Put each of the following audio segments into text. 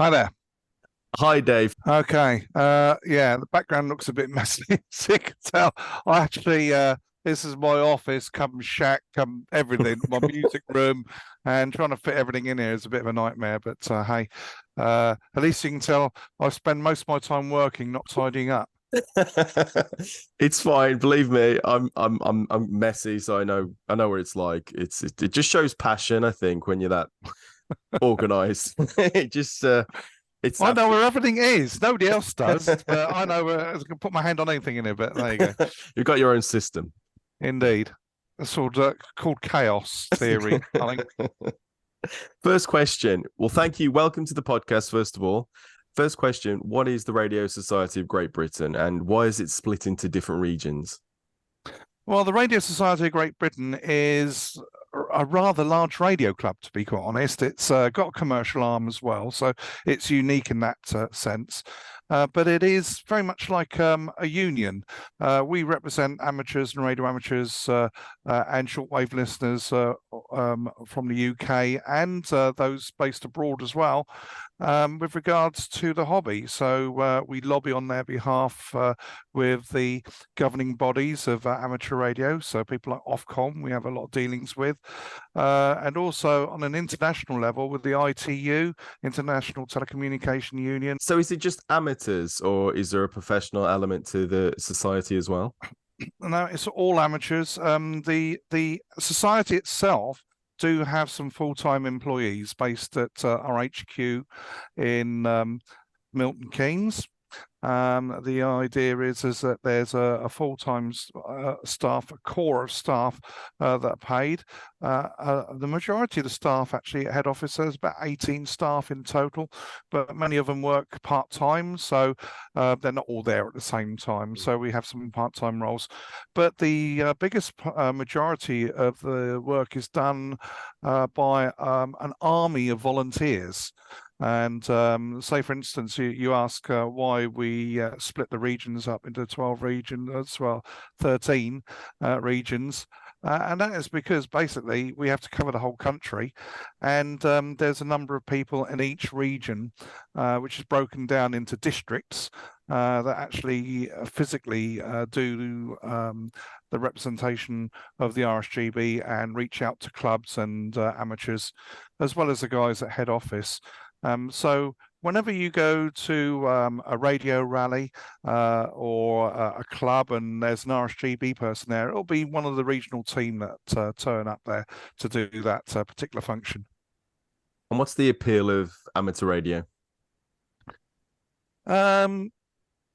Hi there. Hi, Dave. Okay. Yeah, the background looks a bit messy. So you can tell. I actually, this is my office, come shack, come everything, my music room, and trying to fit everything in here is a bit of a nightmare. But hey, at least you can tell I spend most of my time working, not tidying up. It's fine. Believe me, I'm messy, so I know what it's like. It just shows passion, I think, when you're that organized. It just it's I know absolutely where everything is. Nobody else does, but I know where I can put my hand on anything in it. But there you go. you've got your own system. Indeed. That's called chaos theory, I think. First question. Well, thank you. Welcome to the podcast, first of all. First question, what is the Radio Society of Great Britain and why is it split into different regions? Well, the Radio Society of Great Britain is a rather large radio club, to be quite honest. It's got a commercial arm as well, so it's unique in that sense. But it is very much like a union. We represent amateurs and radio amateurs and shortwave listeners from the UK and those based abroad as well, with regards to the hobby. So we lobby on their behalf with the governing bodies of amateur radio. So people like Ofcom, we have a lot of dealings with, and also on an international level with the ITU, International Telecommunication Union. So is it just amateurs or is there a professional element to the society as well? No, it's all amateurs. The society itself do have some full-time employees based at our HQ in Milton Keynes. The idea is that there's a full-time staff, a core of staff that are paid. The majority of the staff actually at head office, there's about 18 staff in total, but many of them work part-time, so they're not all there at the same time. So we have some part-time roles, but the biggest majority of the work is done by an army of volunteers. And say, for instance, you ask why we split the regions up into 12 regions, well, 13 regions. And that is because basically we have to cover the whole country. And there's a number of people in each region, which is broken down into districts that actually physically do the representation of the RSGB and reach out to clubs and amateurs, as well as the guys at head office. So whenever you go to a radio rally or a club and there's an RSGB person there, it'll be one of the regional team that turn up there to do that particular function. And what's the appeal of amateur radio? Um,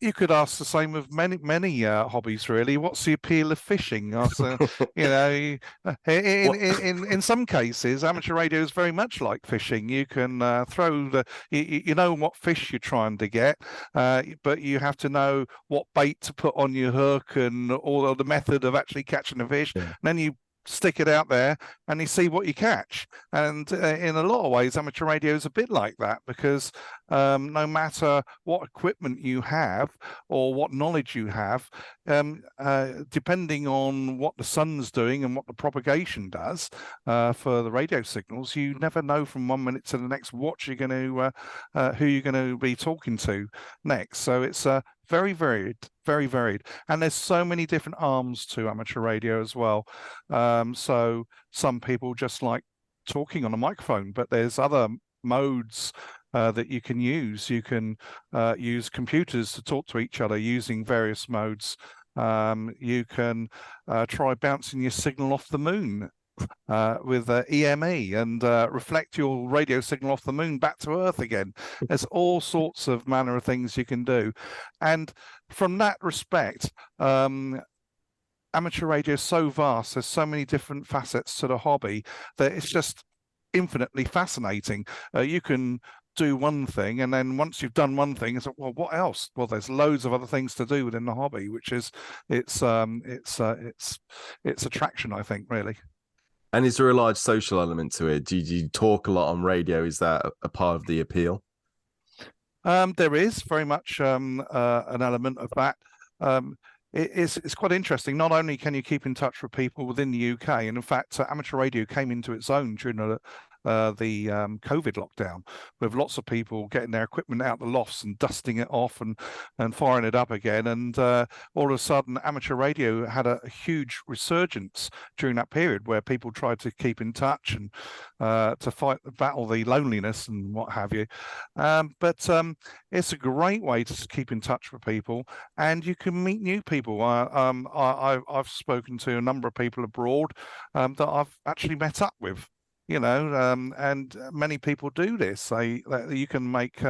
You could ask the same of many hobbies, really. What's the appeal of fishing? Also, you know, What in some cases, amateur radio is very much like fishing. You can throw you know what fish you're trying to get, but you have to know what bait to put on your hook and all of the method of actually catching the fish. yeah. And then you stick it out there and you see what you catch. And in a lot of ways, amateur radio is a bit like that because no matter what equipment you have or what knowledge you have, depending on what the sun's doing and what the propagation does for the radio signals, you never know from 1 minute to the next what you're going to, who you're going to be talking to next. So it's very varied, very varied. And there's so many different arms to amateur radio as well. So some people just like talking on a microphone, but there's other modes that you can use. You can use computers to talk to each other using various modes. You can try bouncing your signal off the moon with EME and reflect your radio signal off the moon back to Earth again. There's all sorts of manner of things you can do. And from that respect, amateur radio is so vast, there's so many different facets to the hobby that it's just infinitely fascinating. You can do one thing, and then once you've done one thing, it's like, well, what else? Well, there's loads of other things to do within the hobby, which is its attraction, I think, really. And is there a large social element to it? Do you talk a lot on radio? Is that a part of the appeal? There is very much an element of that. It's quite interesting. Not only can you keep in touch with people within the UK, and in fact, amateur radio came into its own during the COVID lockdown, with lots of people getting their equipment out the lofts and dusting it off and firing it up again. And all of a sudden, amateur radio had a huge resurgence during that period, where people tried to keep in touch and to battle the loneliness and what have you. But it's a great way to keep in touch with people, and you can meet new people. I've spoken to a number of people abroad that I've actually met up with. And many people do this. You can make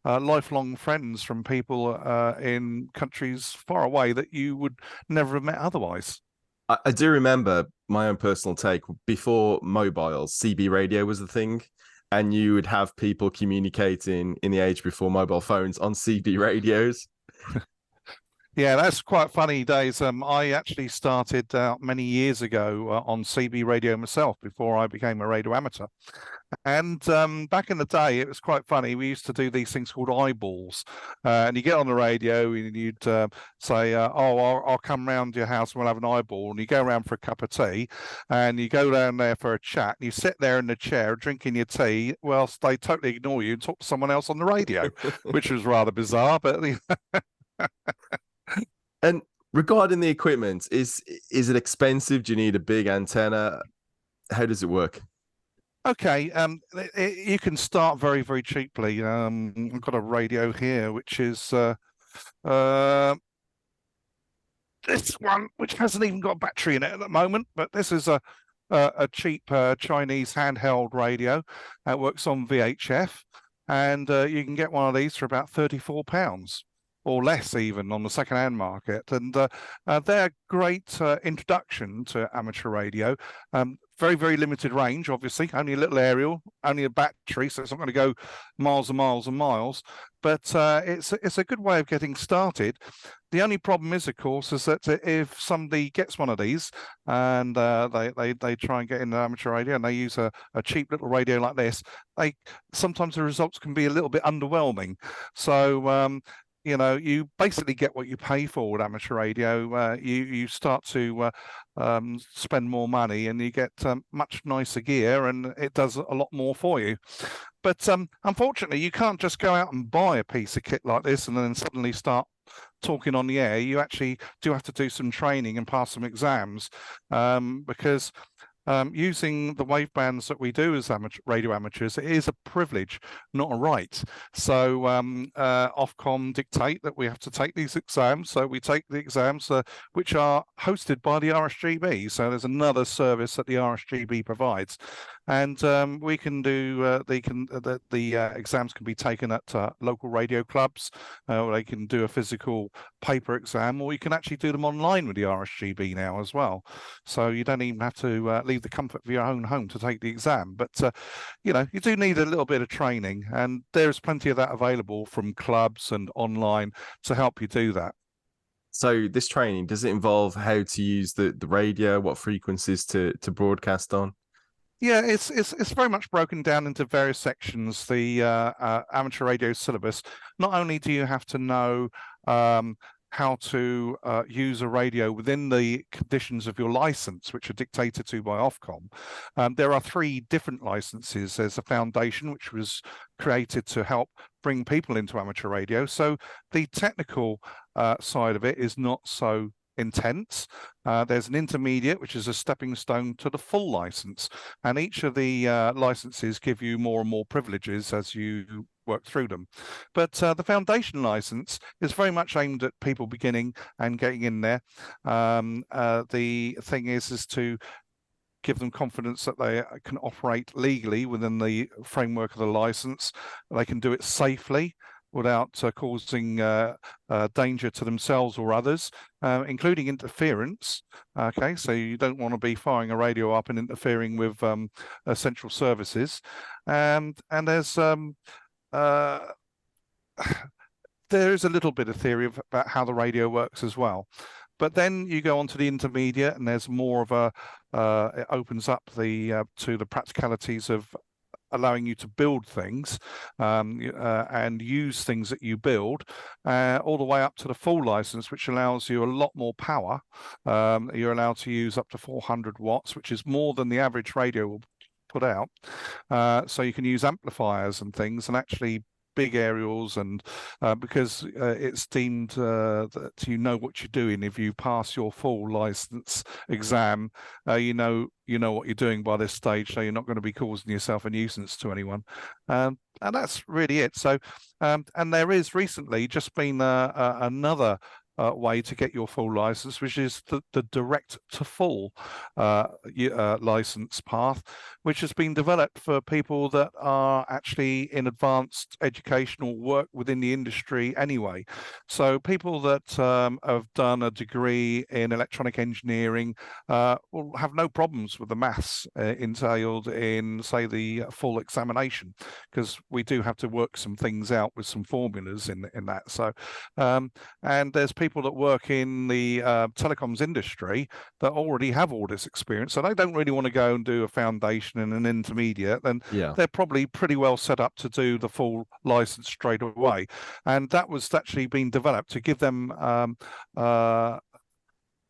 lifelong friends from people in countries far away that you would never have met otherwise. I do remember my own personal take. Before mobiles, CB radio was the thing, and you would have people communicating in the age before mobile phones on CB radios. Yeah, that's quite funny days. I actually started out many years ago on CB radio myself before I became a radio amateur. And back in the day, it was quite funny. We used to do these things called eyeballs, and you get on the radio and you'd say, "Oh, I'll come round to your house and we'll have an eyeball." And you go around for a cup of tea, and you go down there for a chat. And you sit there in the chair drinking your tea, whilst they totally ignore you and talk to someone else on the radio, which was rather bizarre. But And regarding the equipment, is it expensive? Do you need a big antenna? How does it work? okay, you can start very, very cheaply. I've got a radio here, which is uh, this one, which hasn't even got a battery in it at the moment. But this is a cheap Chinese handheld radio that works on VHF, and you can get one of these for about £34 or less even on the second-hand market. And they're a great introduction to amateur radio. Very, very limited range, obviously, only a little aerial, only a battery, so it's not going to go miles and miles and miles. But it's a good way of getting started. The only problem is, of course, is that if somebody gets one of these and they try and get into amateur radio and they use a cheap little radio like this, sometimes the results can be a little bit underwhelming. So you basically get what you pay for with amateur radio. You start to spend more money, and you get much nicer gear, and it does a lot more for you. But unfortunately, you can't just go out and buy a piece of kit like this and then suddenly start talking on the air. You actually do have to do some training and pass some exams, because using the wavebands that we do as radio amateurs, it is a privilege, not a right. So Ofcom dictate that we have to take these exams. So we take the exams, which are hosted by the RSGB. So there's another service that the RSGB provides, and we can do the exams can be taken at local radio clubs, or they can do a physical paper exam, or you can actually do them online with the RSGB now as well. So you don't even have to leave the comfort of your own home to take the exam. But you do need a little bit of training, and there's plenty of that available from clubs and online to help you do that. So this training, does it involve how to use the radio, what frequencies to broadcast on? Yeah, it's very much broken down into various sections. The amateur radio syllabus. Not only do you have to know how to use a radio within the conditions of your license, which are dictated to by Ofcom. There are 3 different licenses. There's a foundation, which was created to help bring people into amateur radio. So the technical side of it is not so intense. There's an intermediate, which is a stepping stone to the full license. And each of the licenses give you more and more privileges as you work through them. But the foundation license is very much aimed at people beginning and getting in there. The thing is to give them confidence that they can operate legally within the framework of the license. They can do it safely without causing danger to themselves or others, including interference. Okay, so you don't want to be firing a radio up and interfering with essential services. And there's there is a little bit of theory about how the radio works as well. But then you go on to the intermediate, and there's more of it opens up to the practicalities of allowing you to build things and use things that you build, all the way up to the full license, which allows you a lot more power. You're allowed to use up to 400 watts, which is more than the average radio will put out. So you can use amplifiers and things, and actually big aerials, and because it's deemed that you know what you're doing. If you pass your full license exam, you know what you're doing by this stage, so you're not going to be causing yourself a nuisance to anyone. And that's really it. So, and there is recently just been another way to get your full license, which is the direct to full license path, which has been developed for people that are actually in advanced educational work within the industry anyway. So people that have done a degree in electronic engineering will have no problems with the maths entailed in, say, the full examination, because we do have to work some things out with some formulas in that. So, and there's people that work in the telecoms industry that already have all this experience, so they don't really want to go and do a foundation and an intermediate, then they're probably pretty well set up to do the full license straight away. And that was actually being developed to give them a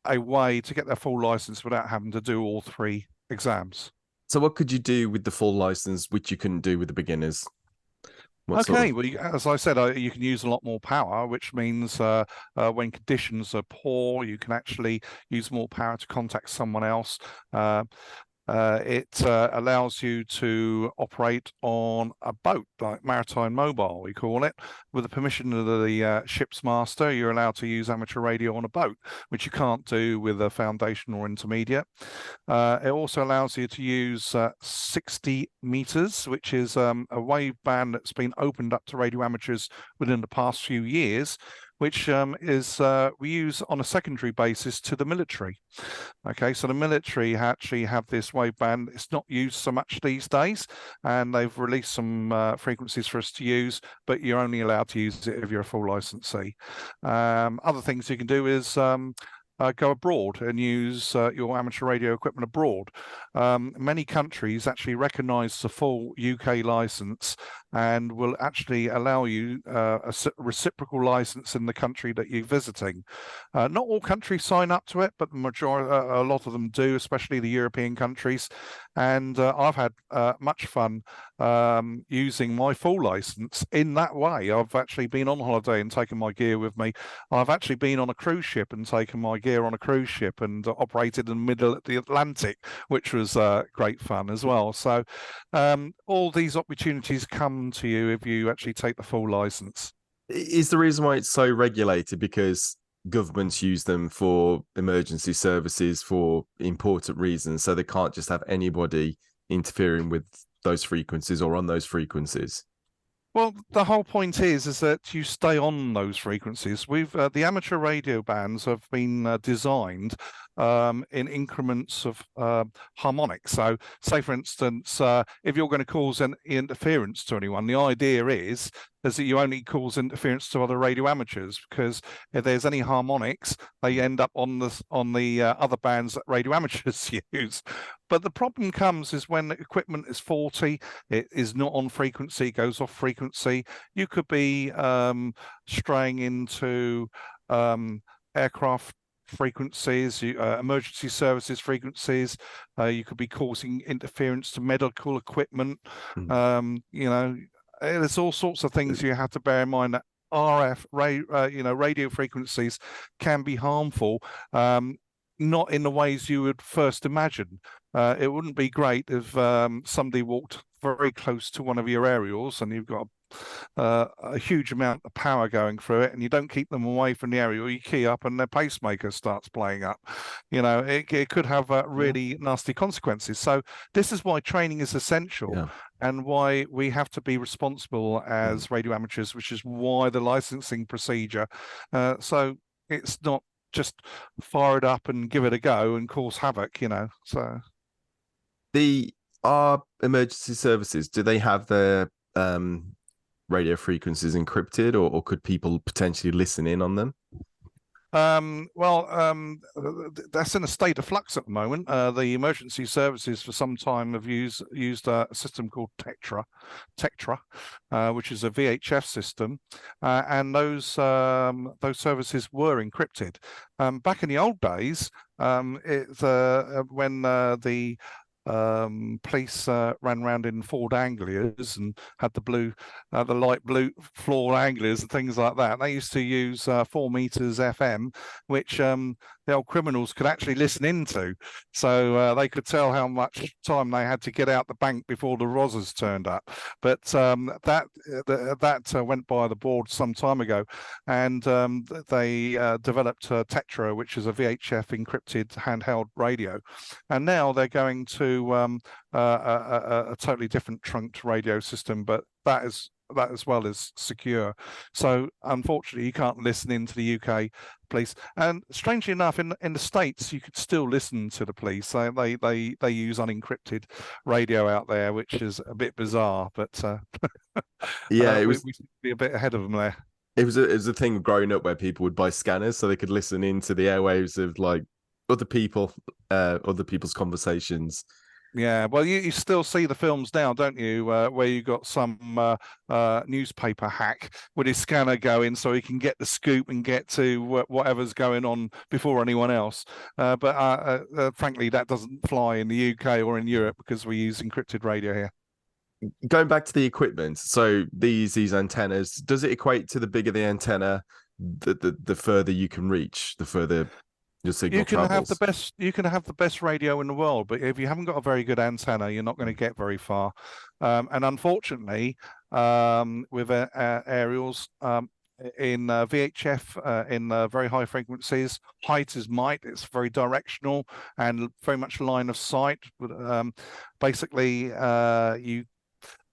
way to get their full license without having to do all 3 exams. So what could you do with the full license which you couldn't do with the beginners? Okay, well, as I said, you can use a lot more power, which means when conditions are poor, you can actually use more power to contact someone else. It allows you to operate on a boat, like maritime mobile, we call it. With the permission of the ship's master, you're allowed to use amateur radio on a boat, which you can't do with a foundation or intermediate. It also allows you to use 60 meters, which is a wave band that's been opened up to radio amateurs within the past few years, which is we use on a secondary basis to the military. Okay, so the military actually have this wave band. It's not used so much these days, and they've released some frequencies for us to use, but you're only allowed to use it if you're a full licensee. Other things you can do is go abroad and use your amateur radio equipment abroad. Many countries actually recognise the full UK license and will actually allow you a reciprocal license in the country that you're visiting. Not all countries sign up to it, but the majority, a lot of them do, especially the European countries. And I've had much fun using my full license in that way. I've actually been on holiday and taken my gear with me. I've actually been on a cruise ship and taken my gear on a cruise ship and operated in the middle of the Atlantic, which was great fun as well. So all these opportunities come to you if you actually take the full license. Is the reason why it's so regulated because governments use them for emergency services for important reasons, so they can't just have anybody interfering with those frequencies or on those frequencies? Well, the whole point is that you stay on those frequencies. We've the amateur radio bands have been designed in increments of harmonics. So, say for instance, if you're going to cause an interference to anyone, the idea is that you only cause interference to other radio amateurs, because if there's any harmonics, they end up on the other bands that radio amateurs use. But the problem comes is when the equipment is faulty, it is not on frequency, goes off frequency. You could be straying into aircraft frequencies, emergency services frequencies. You could be causing interference to medical equipment. There's all sorts of things you have to bear in mind. That RF, radio frequencies can be harmful, not in the ways you would first imagine. It wouldn't be great if somebody walked very close to one of your aerials and you've got a huge amount of power going through it, and you don't keep them away from the aerial. You key up and their pacemaker starts playing up. It could have really nasty consequences. So this is why training is essential, and why we have to be responsible as radio amateurs, which is why the licensing procedure. So it's not just fire it up and give it a go and cause havoc. So our emergency services, do they have their radio frequencies encrypted, or could people potentially listen in on them? That's in a state of flux at the moment. The emergency services for some time have used a system called Tectra, which is a VHF system, and those services were encrypted. Back in the old days, when the police ran around in Ford Anglias and had the light blue Ford Anglias and things like that. They used to use 4 meters FM, which the old criminals could actually listen into, so they could tell how much time they had to get out the bank before the Rozzers turned up. But that went by the board some time ago, and they developed Tetra, which is a VHF encrypted handheld radio, and now they're going to a totally different trunked radio system, but that as well is secure. So unfortunately, you can't listen into the UK police. And strangely enough, in the States, you could still listen to the police. They use unencrypted radio out there, which is a bit bizarre, but Yeah, we should be a bit ahead of them there. It was a thing growing up where people would buy scanners so they could listen into the airwaves of like other people's conversations. Yeah, well, you still see the films now, don't you? Where you got some newspaper hack with his scanner going, so he can get the scoop and get to whatever's going on before anyone else. But frankly, that doesn't fly in the UK or in Europe because we use encrypted radio here. Going back to the equipment, so these antennas, does it equate to the bigger the antenna, the further you can reach, the further your signal travels? You can have the best radio in the world, but if you haven't got a very good antenna, you're not going to get very far. And unfortunately, with aerials, in VHF, in very high frequencies, height is might. It's very directional and very much line of sight. Basically, you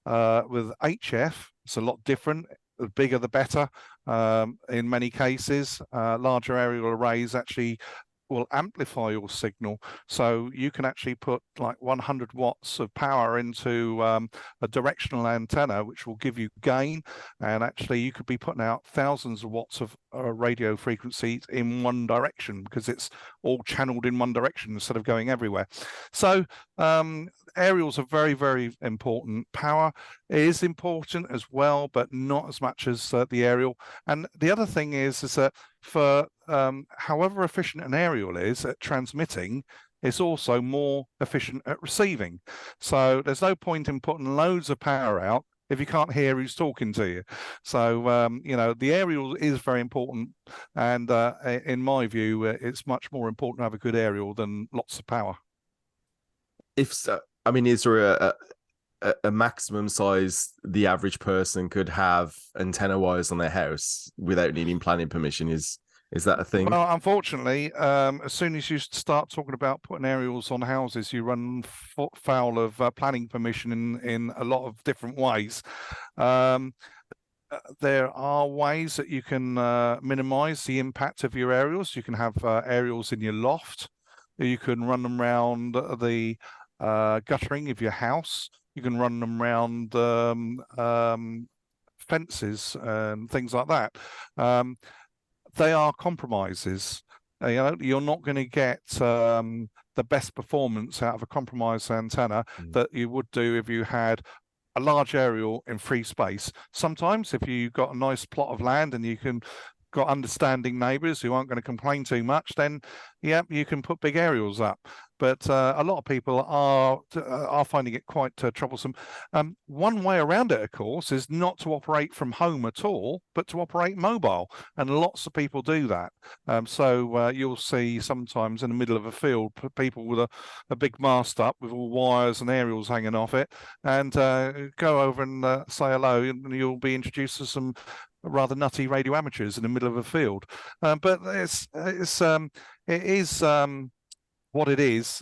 with HF, it's a lot different. The bigger, the better. In many cases, larger aerial arrays actually will amplify your signal, so you can actually put like 100 watts of power into a directional antenna, which will give you gain, and actually you could be putting out thousands of watts of radio frequencies in one direction because it's all channeled in one direction instead of going everywhere. So aerials are very, very important. Power is important as well, but not as much as the aerial. And the other thing is that for however efficient an aerial is at transmitting, it's also more efficient at receiving. So there's no point in putting loads of power out if you can't hear who's talking to you. So, the aerial is very important. And in my view, it's much more important to have a good aerial than lots of power. If so, I mean, is there a maximum size the average person could have antenna wires on their house without needing planning permission? Is that a thing? Well, unfortunately, as soon as you start talking about putting aerials on houses, you run foul of planning permission in a lot of different ways. There are ways that you can minimize the impact of your aerials. You can have aerials in your loft. You can run them around the guttering of your house. You can run them around fences and things like that. They are compromises. You're not going to get the best performance out of a compromised antenna that you would do if you had a large aerial in free space. Sometimes if you've got a nice plot of land and you can got understanding neighbours who aren't going to complain too much, then yeah, you can put big aerials up. But a lot of people are finding it quite troublesome. One way around it, of course, is not to operate from home at all, but to operate mobile, and lots of people do that. So you'll see sometimes in the middle of a field people with a big mast up with all wires and aerials hanging off it, and go over and say hello, and you'll be introduced to some rather nutty radio amateurs in the middle of a field. But it is what it is.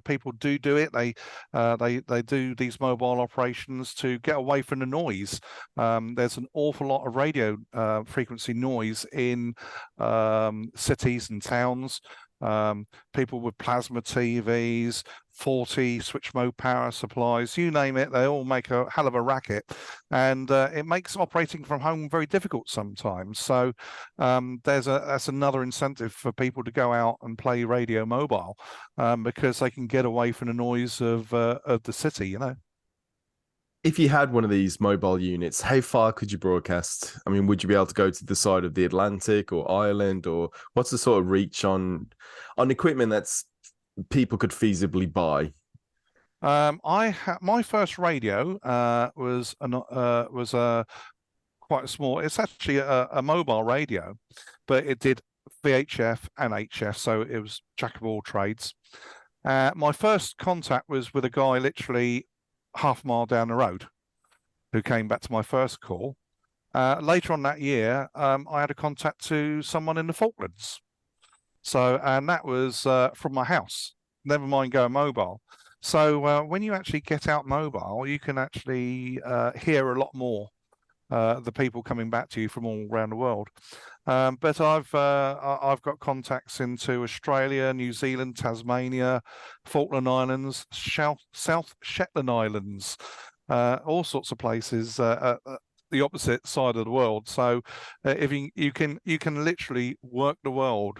People do it. They do these mobile operations to get away from the noise. There's an awful lot of radio frequency noise in cities and towns. People with plasma TVs, 40 switch mode power supplies, you name it, they all make a hell of a racket, and it makes operating from home very difficult sometimes. So that's another incentive for people to go out and play radio mobile, because they can get away from the noise of the city. If you had one of these mobile units, how far could you broadcast? I mean, would you be able to go to the side of the Atlantic or Ireland, or what's the sort of reach on equipment that's people could feasibly buy? My first radio was quite a small. It's actually a mobile radio, but it did VHF and HF, so it was jack of all trades. My first contact was with a guy literally half a mile down the road who came back to my first call. Later on that year, I had a contact to someone in the Falklands. So, and that was from my house, never mind going mobile. So when you actually get out mobile, you can actually hear a lot more the people coming back to you from all around the world. But I've got contacts into Australia, New Zealand, Tasmania, Falkland Islands, South Shetland Islands, all sorts of places. The opposite side of the world. So if you can literally work the world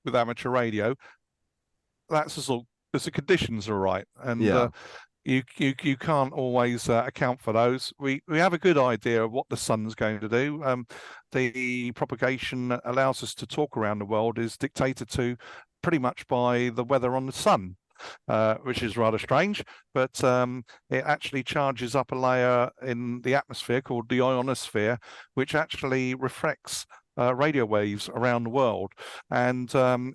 with amateur radio. That's as long as the conditions are right, and Yeah. you can't always account for those. We have a good idea of what the sun's going to do. The propagation that allows us to talk around the world is dictated to pretty much by the weather on the sun. Which is rather strange, but it actually charges up a layer in the atmosphere called the ionosphere, which actually reflects radio waves around the world. And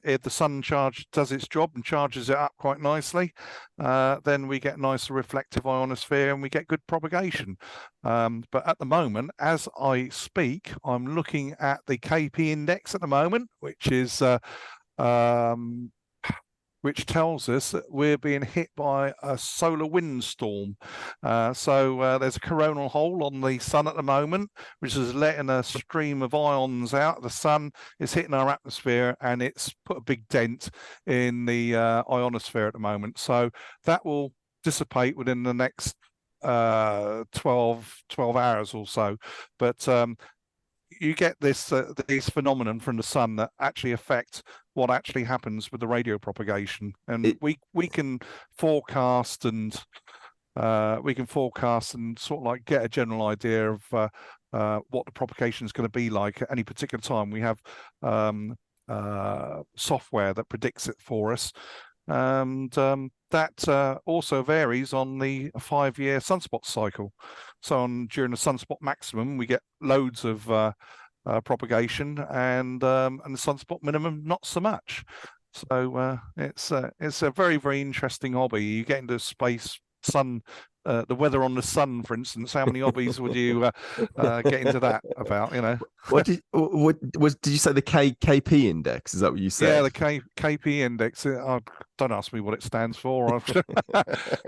if the sun does its job and charges it up quite nicely, then we get nice reflective ionosphere and we get good propagation. But at the moment, as I speak, I'm looking at the KP index at the moment, which is which tells us that we're being hit by a solar windstorm. So there's a coronal hole on the sun at the moment, which is letting a stream of ions out of the sun. It's hitting our atmosphere and it's put a big dent in the ionosphere at the moment. So that will dissipate within the next 12 hours or so. But you get these phenomenon from the sun that actually affect what actually happens with the radio propagation, and we can forecast and sort of like get a general idea of what the propagation is going to be like at any particular time. We have software that predicts it for us, and that also varies on the 5-year sunspot cycle. So during the sunspot maximum, we get loads of propagation, and the sunspot minimum not so much. So it's a very, very interesting hobby. You get into space, sun, the weather on the sun, for instance. How many hobbies would you get into that about? You know. What did you say, the KP index? Is that what you said? Yeah, the KP index. Don't ask me what it stands for.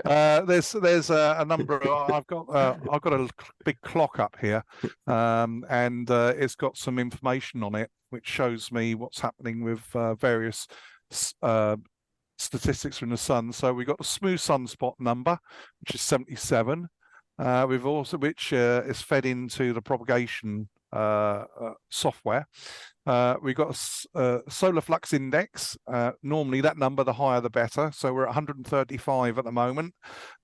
There's a number. I've got a big clock up here, and it's got some information on it which shows me what's happening with various statistics from the sun. So we've got the smooth sunspot number, which is 77. We've also, which is fed into the propagation software. We've got a solar flux index. Normally that number, the higher the better. So we're at 135 at the moment.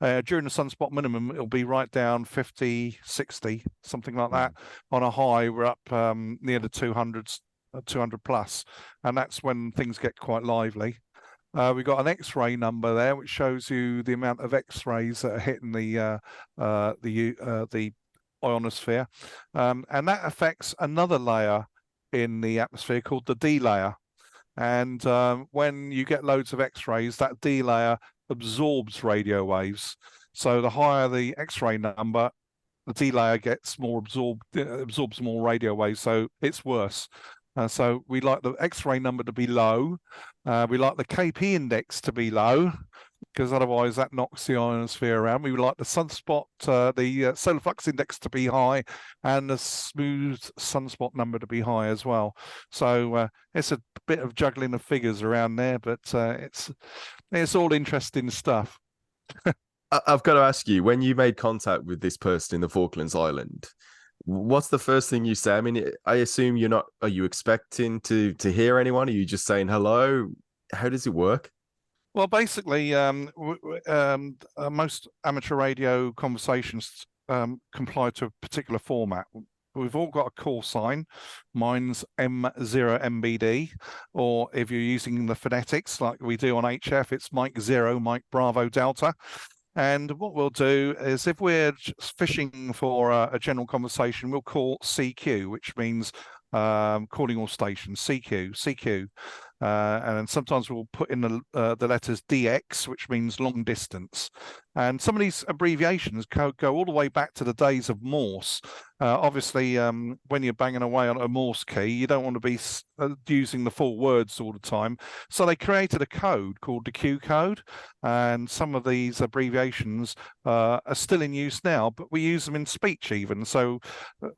During the sunspot minimum, it'll be right down 50, 60, something like that. On a high, we're up near the 200s, 200 plus. And that's when things get quite lively. We've got an X-ray number there, which shows you the amount of X-rays that are hitting the ionosphere, and that affects another layer in the atmosphere called the D layer. And when you get loads of X-rays, that D layer absorbs radio waves. So the higher the X-ray number, the D layer gets more absorbs more radio waves. So it's worse. So we like the X-ray number to be low. We like the KP index to be low, because otherwise that knocks the ionosphere around. We would like the sunspot, the solar flux index to be high, and the smooth sunspot number to be high as well. So it's a bit of juggling of figures around there, but it's all interesting stuff. I've got to ask you, when you made contact with this person in the Falklands Island, what's the first thing you say? I mean, I assume you're not. Are you expecting to hear anyone? Are you just saying hello? How does it work? Well, basically, most amateur radio conversations comply to a particular format. We've all got a call sign. Mine's M0MBD, or if you're using the phonetics like we do on HF, it's Mike 0, Mike Bravo Delta. And what we'll do is, if we're just fishing for a general conversation, we'll call CQ, which means calling all stations, CQ. And then sometimes we'll put in the letters DX, which means long distance. And some of these abbreviations go all the way back to the days of Morse. Obviously, when you're banging away on a Morse key, you don't want to be using the full words all the time. So they created a code called the Q code, and some of these abbreviations are still in use now, but we use them in speech even. So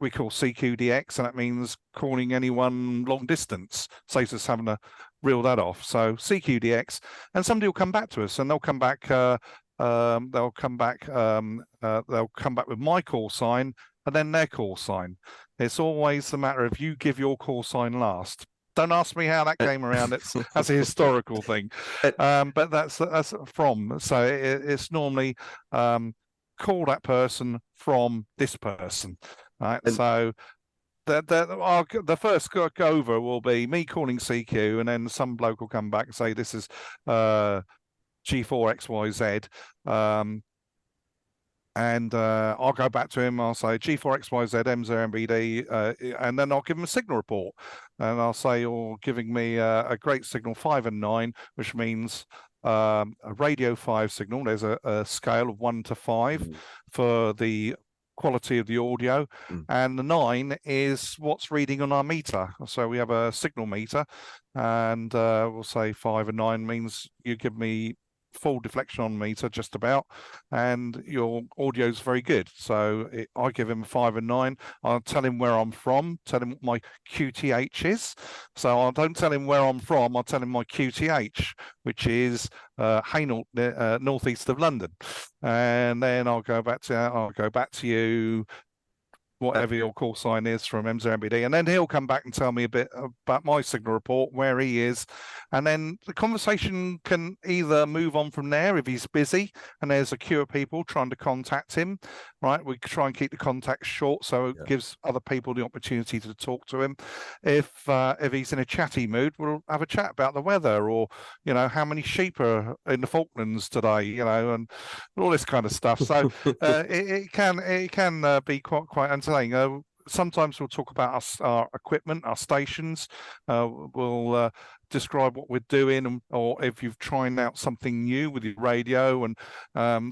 we call CQDX, and that means calling anyone long distance. Saves us having to reel that off. So CQDX, and somebody will come back to us, and they'll come back. They'll come back with my call sign and then their call sign. It's always the matter of you give your call sign last. Don't ask me how that came around. That's a historical thing, but that's from. So it's normally call that person from this person, right? So the first go over will be me calling CQ, and then some bloke will come back and say this is G4XYZ. And I'll go back to him. I'll say G4XYZ M0MBD, and then I'll give him a signal report, and I'll say you're giving me a great signal 5 and 9, which means a radio 5 signal. There's a scale of 1 to 5 for the quality of the audio, and the 9 is what's reading on our meter. So we have a signal meter, and we'll say 5 and 9 means you give me full deflection on meter just about, and your audio is very good. So I give him 5 and 9. I'll tell him where I'm from, tell him what my QTH is. So I don't tell him where I'm from, I'll tell him my QTH, which is Haye, northeast of London. And then I'll go back to you, whatever your call sign is from M0MBD, and then he'll come back and tell me a bit about my signal report, where he is, and then the conversation can either move on from there if he's busy and there's a queue of people trying to contact him, right? We try and keep the contacts short so it gives other people the opportunity to talk to him. If he's in a chatty mood, we'll have a chat about the weather, or how many sheep are in the Falklands today, and all this kind of stuff. So it can be quite entertaining. Sometimes we'll talk about our equipment, our stations. We'll describe what we're doing, or if you've trying out something new with your radio. And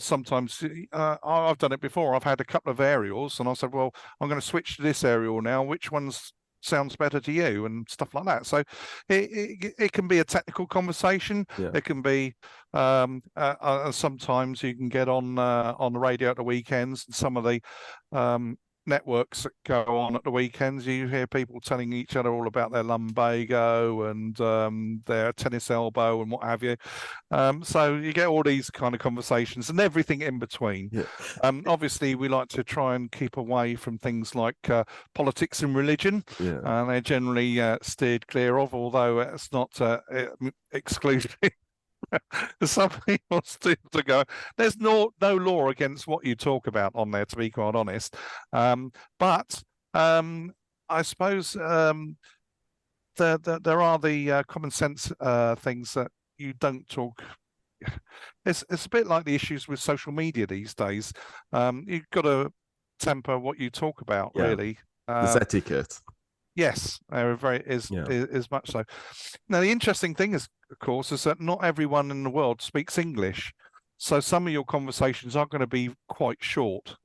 sometimes I've done it before. I've had a couple of aerials, and I said, well, I'm going to switch to this aerial now. Which one's sounds better to you, and stuff like that. So it can be a technical conversation. It can be sometimes you can get on the radio at the weekends, and some of the networks that go on at the weekends, you hear people telling each other all about their lumbago and their tennis elbow and what have you. So you get all these kind of conversations and everything in between. Obviously, we like to try and keep away from things like politics and religion, and they're generally steered clear of, although it's not exclusive. Some people still to go. There's no law against what you talk about on there, to be quite honest. But I suppose there are the common sense things that you don't talk. It's a bit like the issues with social media these days. You've got to temper what you talk about, really. There's etiquette. Yes, is much so. Now, the interesting thing is, of course, is that not everyone in the world speaks English. So some of your conversations are going to be quite short.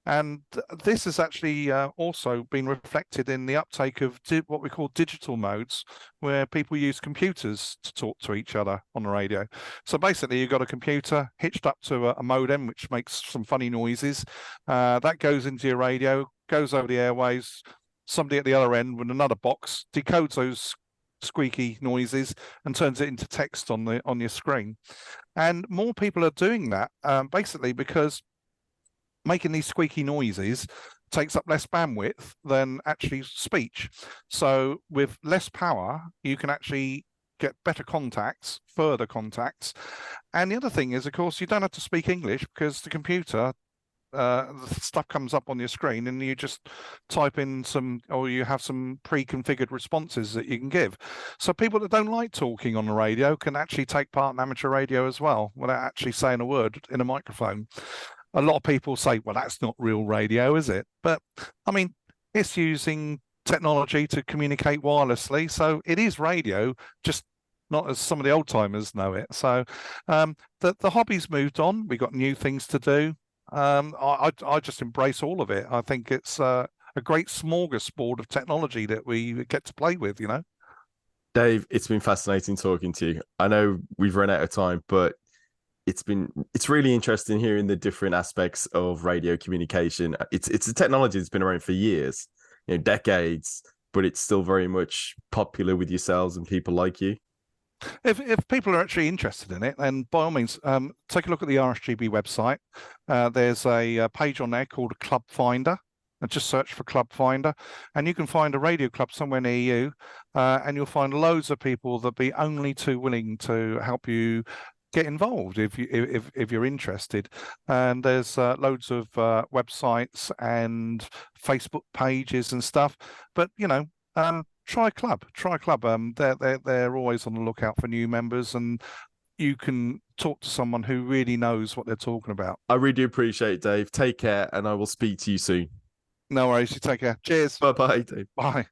And this has actually also been reflected in the uptake of what we call digital modes, where people use computers to talk to each other on the radio. So basically, you've got a computer hitched up to a modem, which makes some funny noises. That goes into your radio, goes over the airways. Somebody at the other end with another box decodes those squeaky noises and turns it into text on your screen. And more people are doing that basically because making these squeaky noises takes up less bandwidth than actually speech. So with less power, you can actually get better contacts, further contacts. And the other thing is, of course, you don't have to speak English because the computer the stuff comes up on your screen, and you just type in some, or you have some pre-configured responses that you can give. So people that don't like talking on the radio can actually take part in amateur radio as well without actually saying a word in a microphone. A lot of people say, well, that's not real radio, is it? But I mean, it's using technology to communicate wirelessly, so it is radio, just not as some of the old timers know it. So the hobby's moved on. We got new things to do. I just embrace all of it. I think it's a great smorgasbord of technology that we get to play with, you know. Dave, it's been fascinating talking to you. I know we've run out of time, but it's really interesting hearing the different aspects of radio communication. It's a technology that's been around for years, decades, but it's still very much popular with yourselves and people like you. If people are actually interested in it, then by all means, take a look at the RSGB website. There's a page on there called Club Finder, and just search for Club Finder, and you can find a radio club somewhere near you, and you'll find loads of people that be only too willing to help you get involved if you're interested. And there's loads of websites and Facebook pages and stuff. But try club. They're always on the lookout for new members, and you can talk to someone who really knows what they're talking about. I really appreciate it, Dave. Take care, and I will speak to you soon. No worries. You take care. Cheers. Bye-bye, Dave. Bye.